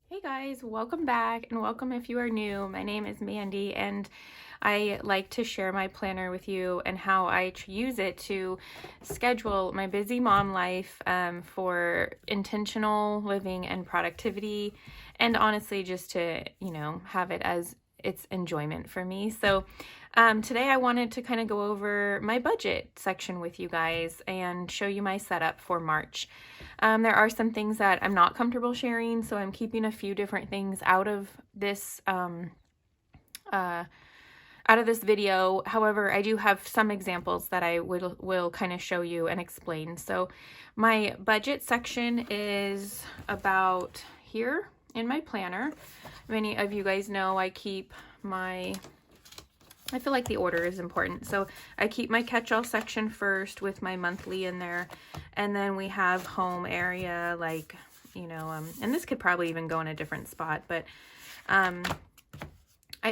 Hey guys, welcome back and welcome if you are new. My name is Mandy and I like to share my planner with you and how I use it to schedule my busy mom life for intentional living and productivity, and honestly just to, have it as it's enjoyment for me. So today I wanted to kind of go over my budget section with you guys and show you my setup for March. There are some things that I'm not comfortable sharing, so I'm keeping a few different things out of this video. However, I do have some examples that I will kind of show you and explain. So my budget section is about here in my planner. Many of you guys know I keep I feel like the order is important. So I keep my catch-all section first with my monthly in there. And then we have home area, like, and this could probably even go in a different spot, but I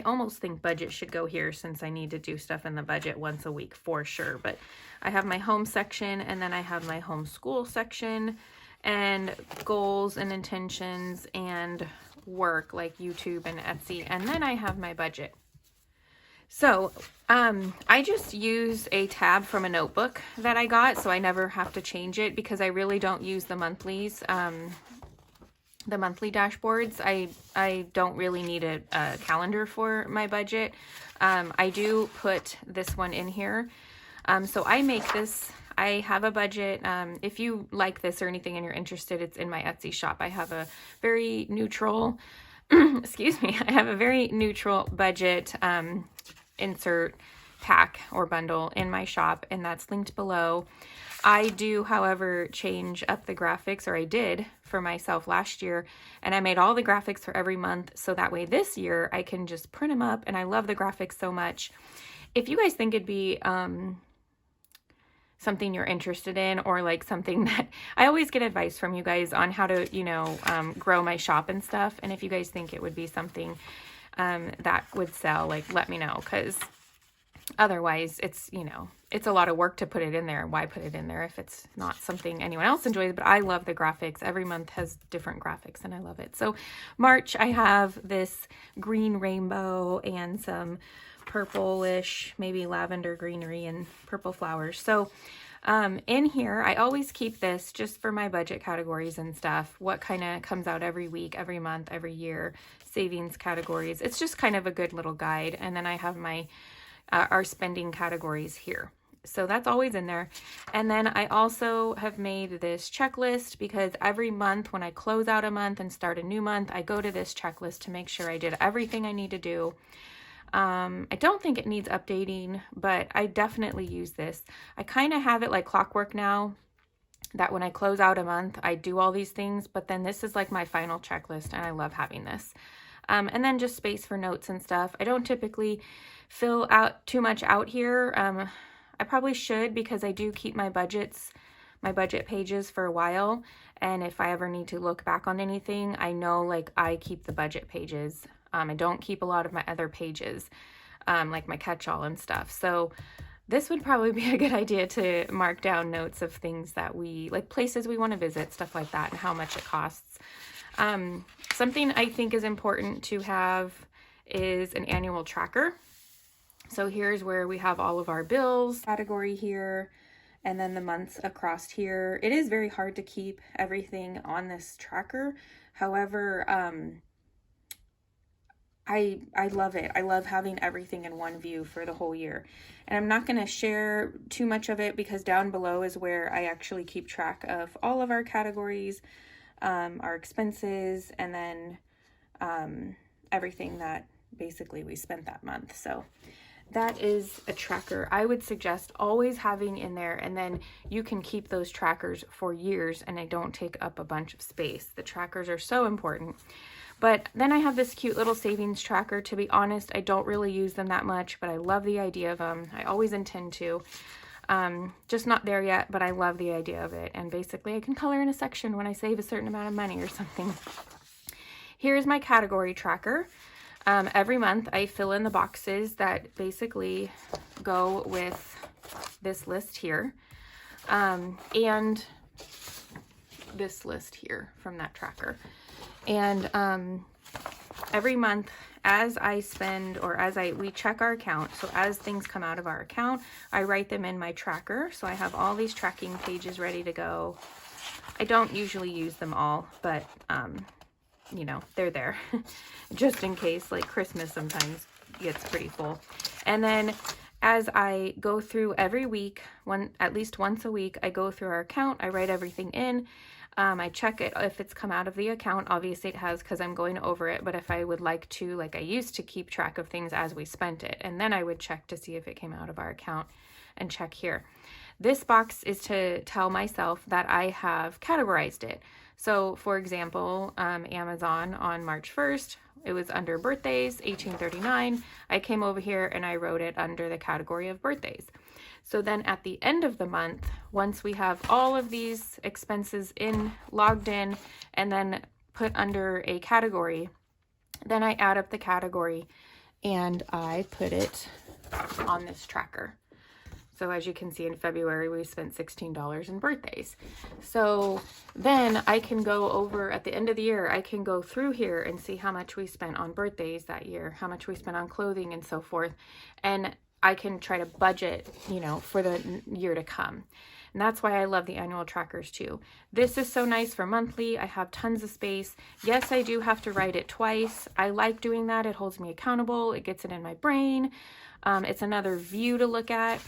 almost think budget should go here since I need to do stuff in the budget once a week for sure. But I have my home section, and then I have my homeschool section, and goals and intentions and work like YouTube and Etsy. And then I have my budget. So I just use a tab from a notebook that I got, so I never have to change it because I really don't use the monthlies, the monthly dashboards. I don't really need a calendar for my budget. I do put this one in here. So I make this. I have a budget. If you like this or anything and you're interested, it's in my Etsy shop. I have a very neutral, excuse me, I have a very neutral budget insert pack or bundle in my shop, and that's linked below. I do, however, change up the graphics, or I did for myself last year, and I made all the graphics for every month, so that way this year I can just print them up, and I love the graphics so much. If you guys think it'd be something you're interested in, or like something that I always get advice from you guys on how to, grow my shop and stuff, and if you guys think it would be something that would sell, like, let me know, because otherwise it's a lot of work to put it in there. Why put it in there if it's not something anyone else enjoys? But I love the graphics. Every month has different graphics and I love it. So March, I have this green rainbow and some purplish, maybe lavender greenery and purple flowers. So in here, I always keep this just for my budget categories and stuff, what kind of comes out every week, every month, every year, savings categories. It's just kind of a good little guide. And then I have my our spending categories here. So that's always in there. And then I also have made this checklist because every month when I close out a month and start a new month, I go to this checklist to make sure I did everything I need to do. I don't think it needs updating, but I definitely use this. I kind of have it like clockwork now, that when I close out a month, I do all these things, but then this is like my final checklist, and I love having this. And then just space for notes and stuff. I don't typically fill out too much out here. I probably should, because I do keep my budget pages for a while. And if I ever need to look back on anything, I know like I keep the budget pages. I don't keep a lot of my other pages, like my catch-all and stuff. So this would probably be a good idea to mark down notes of things that we, like places we want to visit, stuff like that, and how much it costs. Something I think is important to have is an annual tracker. So here's where we have all of our bills category here, and then the months across here. It is very hard to keep everything on this tracker. However, I love it. I love having everything in one view for the whole year. And I'm not going to share too much of it because down below is where I actually keep track of all of our categories, our expenses, and then everything that basically we spent that month. So that is a tracker I would suggest always having in there, and then you can keep those trackers for years and they don't take up a bunch of space. The trackers are so important. But then I have this cute little savings tracker. To be honest, I don't really use them that much, but I love the idea of them. I always intend to. Just not there yet, but I love the idea of it. And basically I can color in a section when I save a certain amount of money or something. Here's my category tracker. Every month I fill in the boxes that basically go with this list here. And this list here from that tracker. And every month, as I spend, or we check our account, so as things come out of our account, I write them in my tracker. So I have all these tracking pages ready to go. I don't usually use them all, but you know, they're there just in case. Like Christmas sometimes gets pretty full. And then as I go through every week, at least once a week, I go through our account, I write everything in. I check it if it's come out of the account. Obviously it has, because I'm going over it, but if I would like to, like I used to, keep track of things as we spent it, and then I would check to see if it came out of our account and check here. This box is to tell myself that I have categorized it. So for example, Amazon on March 1st, it was under birthdays, 1839. I came over here and I wrote it under the category of birthdays. So then at the end of the month, once we have all of these expenses logged in and then put under a category, then I add up the category and I put it on this tracker. So as you can see, in February, we spent $16 in birthdays. So then I can go over at the end of the year, I can go through here and see how much we spent on birthdays that year, how much we spent on clothing and so forth. And I can try to budget, you know, for the year to come. And that's why I love the annual trackers too. This is so nice for monthly. I have tons of space. Yes, I do have to write it twice. I like doing that. It holds me accountable. It gets it in my brain. It's another view to look at.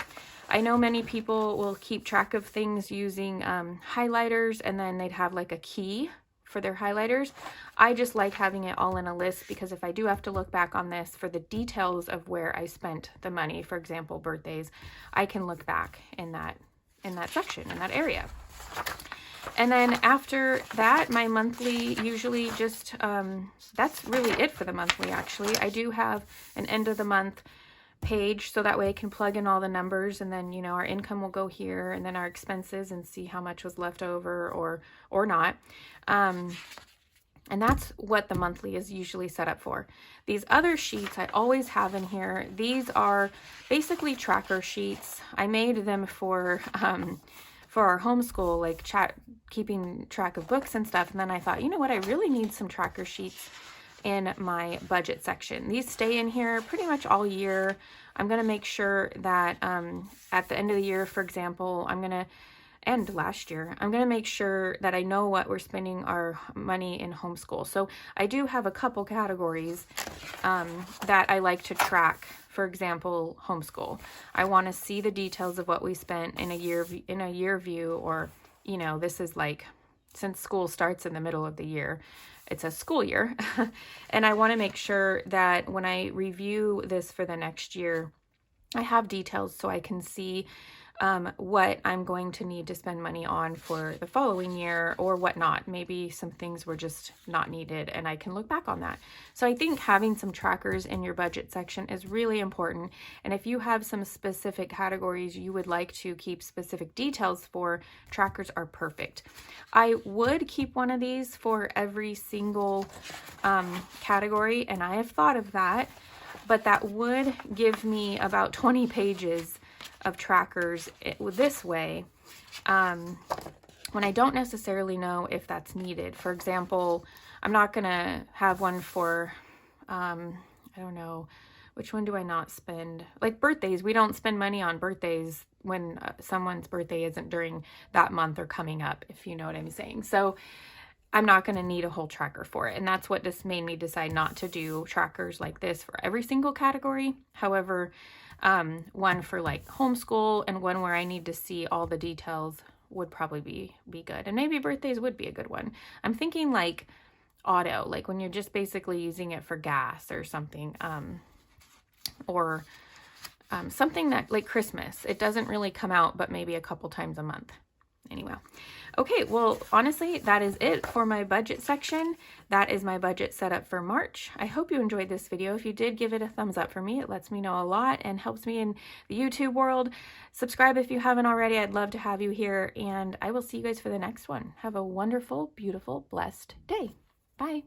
I know many people will keep track of things using highlighters, and then they'd have like a key for their highlighters. I just like having it all in a list, because if I do have to look back on this for the details of where I spent the money, for example, birthdays, I can look back in that section, in that area. And then after that, my monthly usually just, that's really it for the monthly actually. I do have an end of the month page, so that way I can plug in all the numbers, and then, you know, our income will go here, and then our expenses, and see how much was left over or not. And that's what the monthly is usually set up for. These other sheets I always have in here. These are basically tracker sheets. I made them for our homeschool, like keeping track of books and stuff. And then I thought, you know what, I really need some tracker sheets in my budget section. These stay in here pretty much all year. I'm going to make sure that at the end of the year, for example, and last year, I'm going to make sure that I know what we're spending our money in homeschool. So I do have a couple categories that I like to track. For example, homeschool. I want to see the details of what we spent in a year view, or, you know, this is like, since school starts in the middle of the year, it's a school year. And I want to make sure that when I review this for the next year, I have details so I can see what I'm going to need to spend money on for the following year, or whatnot. Maybe some things were just not needed, and I can look back on that. So I think having some trackers in your budget section is really important. And if you have some specific categories you would like to keep specific details for, trackers are perfect. I would keep one of these for every single category, and I have thought of that, but that would give me about 20 pages of trackers this way, when I don't necessarily know if that's needed. For example, I'm not gonna have one for I don't know, which one do I not spend? Like birthdays, we don't spend money on birthdays when someone's birthday isn't during that month or coming up, if you know what I'm saying. So I'm not going to need a whole tracker for it. And that's what just made me decide not to do trackers like this for every single category. However, one for like homeschool and one where I need to see all the details would probably be good. And maybe birthdays would be a good one. I'm thinking like auto, like when you're just basically using it for gas or something, or something that like Christmas, it doesn't really come out, but maybe a couple times a month. Anyway, okay, well, honestly, that is it for my budget section. That is my budget setup for March. I hope you enjoyed this video. If you did, give it a thumbs up for me. It lets me know a lot and helps me in the YouTube world. Subscribe if you haven't already. I'd love to have you here, and I will see you guys for the next one. Have a wonderful, beautiful, blessed day. Bye.